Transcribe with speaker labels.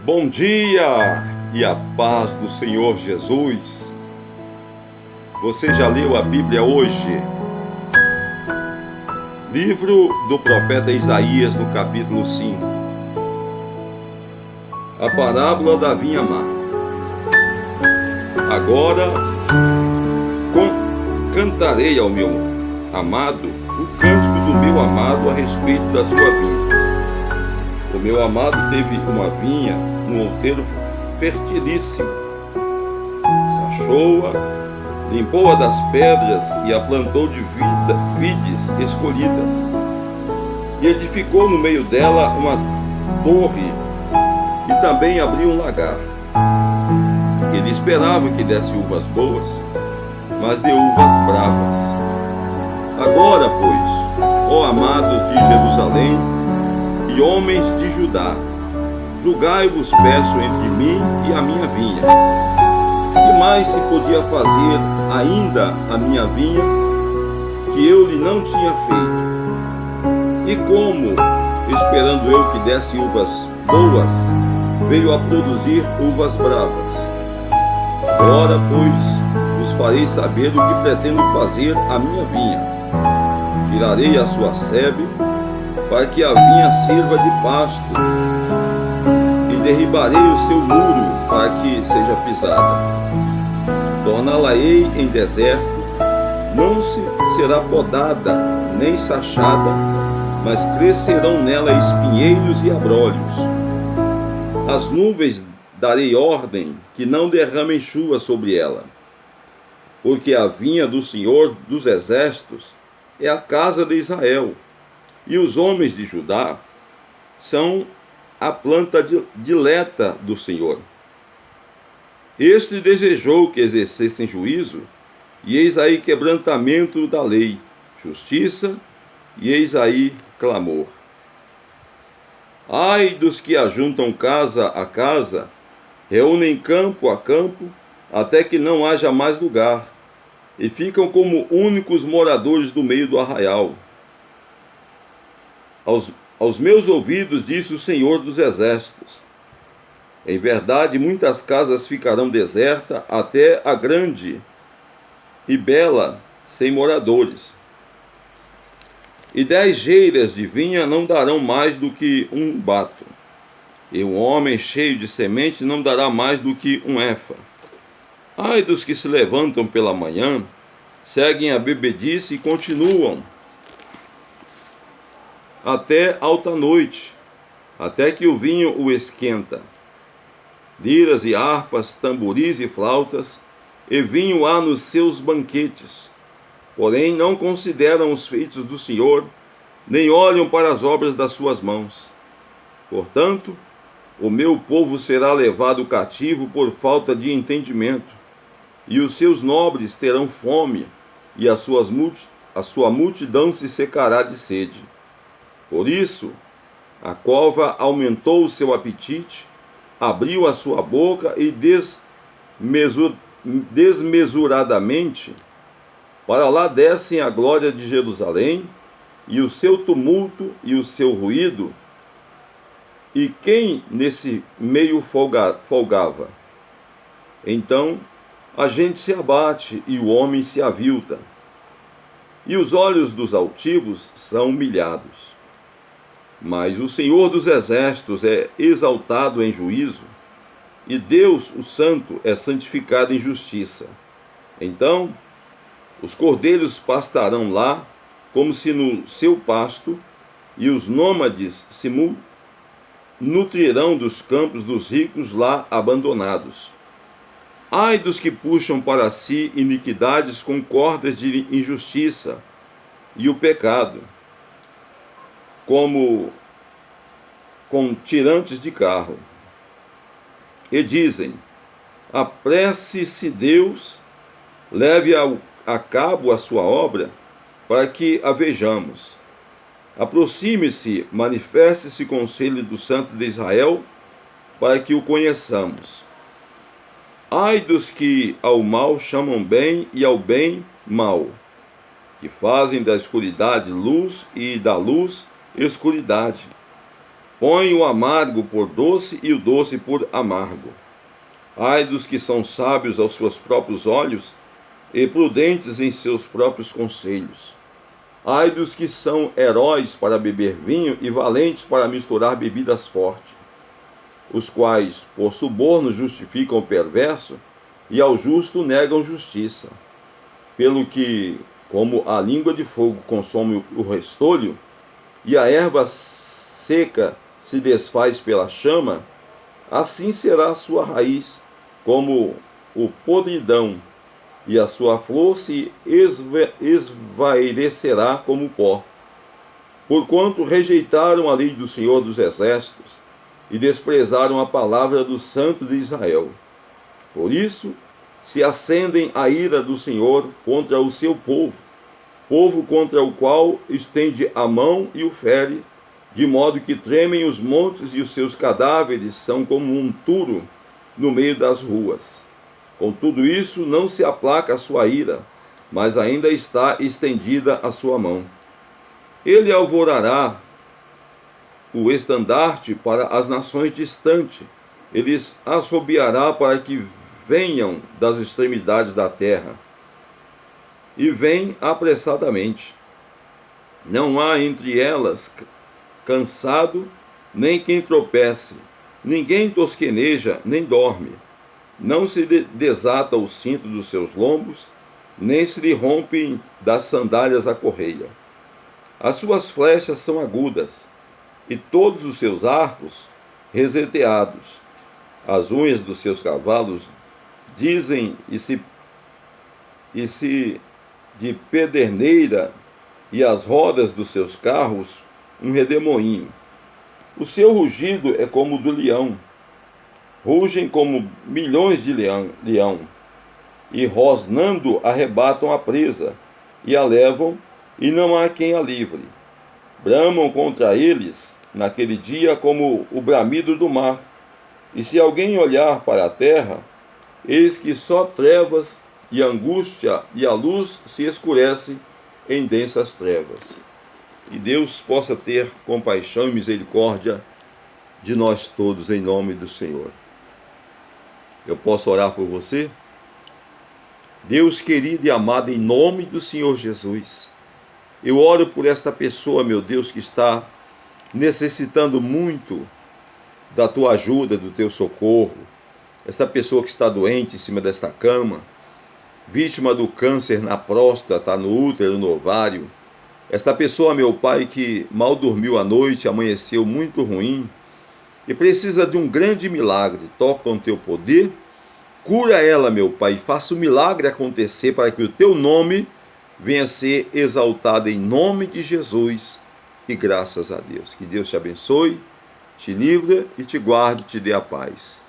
Speaker 1: Bom dia e a paz do Senhor Jesus. Você já leu a Bíblia hoje? Livro do profeta Isaías, no capítulo 5. A parábola da vinha má. Agora cantarei ao meu amado o cântico do meu amado a respeito da sua vinha. O meu amado teve uma vinha, um outeiro fertilíssimo. Sachou-a, limpou-a das pedras e a plantou de vides escolhidas. E edificou no meio dela uma torre e também abriu um lagar. Ele esperava que desse uvas boas, mas deu uvas bravas. Agora, pois, ó amados de Jerusalém e homens de Judá, julgai-vos, peço, entre mim e a minha vinha. Que mais se podia fazer ainda a minha vinha, que eu lhe não tinha feito? E como, esperando eu que desse uvas boas, veio a produzir uvas bravas? Ora, pois, vos farei saber o que pretendo fazer à minha vinha. Tirarei a sua sebe, para que a vinha sirva de pasto, e derribarei o seu muro, para que seja pisada. Torná-la-ei em deserto, não será podada, nem sachada, mas crescerão nela espinheiros e abrolhos. As nuvens darei ordem que não derramem chuva sobre ela, porque a vinha do Senhor dos Exércitos é a casa de Israel, e os homens de Judá são a planta dileta do Senhor. Este desejou que exercessem juízo, e eis aí quebrantamento da lei, justiça, e eis aí clamor. Ai dos que ajuntam casa a casa, reúnem campo a campo, até que não haja mais lugar, e ficam como únicos moradores do meio do arraial. Aos meus ouvidos disse o Senhor dos Exércitos: em verdade, muitas casas ficarão desertas, até a grande e bela, sem moradores. E 10 geiras de vinha não darão mais do que um bato, e um homem cheio de semente não dará mais do que um efa. Ai dos que se levantam pela manhã, seguem a bebedice e continuam até alta noite, até que o vinho o esquenta. Liras e harpas, tamboris e flautas, e vinho há nos seus banquetes. Porém não consideram os feitos do Senhor, nem olham para as obras das suas mãos. Portanto, o meu povo será levado cativo por falta de entendimento, e os seus nobres terão fome, e a sua multidão se secará de sede. Por isso, a cova aumentou o seu apetite, abriu a sua boca e desmesuradamente para lá descem a glória de Jerusalém, e o seu tumulto e o seu ruído. E quem nesse meio folgava? Então a gente se abate e o homem se avilta, e os olhos dos altivos são humilhados. Mas o Senhor dos Exércitos é exaltado em juízo, e Deus, o Santo, é santificado em justiça. Então os cordeiros pastarão lá, como se no seu pasto, e os nômades se nutrirão dos campos dos ricos lá abandonados. Ai dos que puxam para si iniquidades com cordas de injustiça, e o pecado, como com tirantes de carro. E dizem: apresse-se Deus, leve a cabo a sua obra, para que a vejamos. Aproxime-se, manifeste-se conselho do Santo de Israel, para que o conheçamos. Ai dos que ao mal chamam bem e ao bem mal, que fazem da escuridade luz e da luz escuridade, põe o amargo por doce e o doce por amargo. Ai dos que são sábios aos seus próprios olhos e prudentes em seus próprios conselhos. Ai dos que são heróis para beber vinho e valentes para misturar bebidas fortes, os quais, por suborno, justificam o perverso e ao justo negam justiça. Pelo que, como a língua de fogo consome o restolho, e a erva seca se desfaz pela chama, assim será a sua raiz, como o podridão, e a sua flor se esvairecerá como pó. Porquanto rejeitaram a lei do Senhor dos Exércitos, e desprezaram a palavra do Santo de Israel. Por isso, se acendem a ira do Senhor contra o seu povo, povo contra o qual estende a mão e o fere, de modo que tremem os montes e os seus cadáveres são como um turo no meio das ruas. Com tudo isso, não se aplaca a sua ira, mas ainda está estendida a sua mão. Ele alvorará o estandarte para as nações distantes, ele assobiará para que venham das extremidades da terra, e vem apressadamente. Não há entre elas cansado, nem quem tropece, ninguém tosqueneja, nem dorme. Não se desata o cinto dos seus lombos, nem se lhe rompem das sandálias a correia. As suas flechas são agudas, e todos os seus arcos reseteados. As unhas dos seus cavalos dizem de pederneira, e as rodas dos seus carros um redemoinho. O seu rugido é como o do leão, rugem como milhões de leão, e rosnando arrebatam a presa, e a levam, e não há quem a livre. Bramam contra eles, naquele dia, como o bramido do mar, e se alguém olhar para a terra, eis que só trevas e angústia, e a luz se escurece em densas trevas. Que Deus possa ter compaixão e misericórdia de nós todos, em nome do Senhor. Eu posso orar por você? Deus querido e amado, em nome do Senhor Jesus, eu oro por esta pessoa, meu Deus, que está necessitando muito da tua ajuda, do teu socorro. Esta pessoa que está doente em cima desta cama, vítima do câncer na próstata, no útero, no ovário. Esta pessoa, meu Pai, que mal dormiu à noite, amanheceu muito ruim e precisa de um grande milagre. Toca com o teu poder, cura ela, meu Pai, e faça o milagre acontecer para que o teu nome venha a ser exaltado em nome de Jesus. E graças a Deus. Que Deus te abençoe, te livre e te guarde, te dê a paz.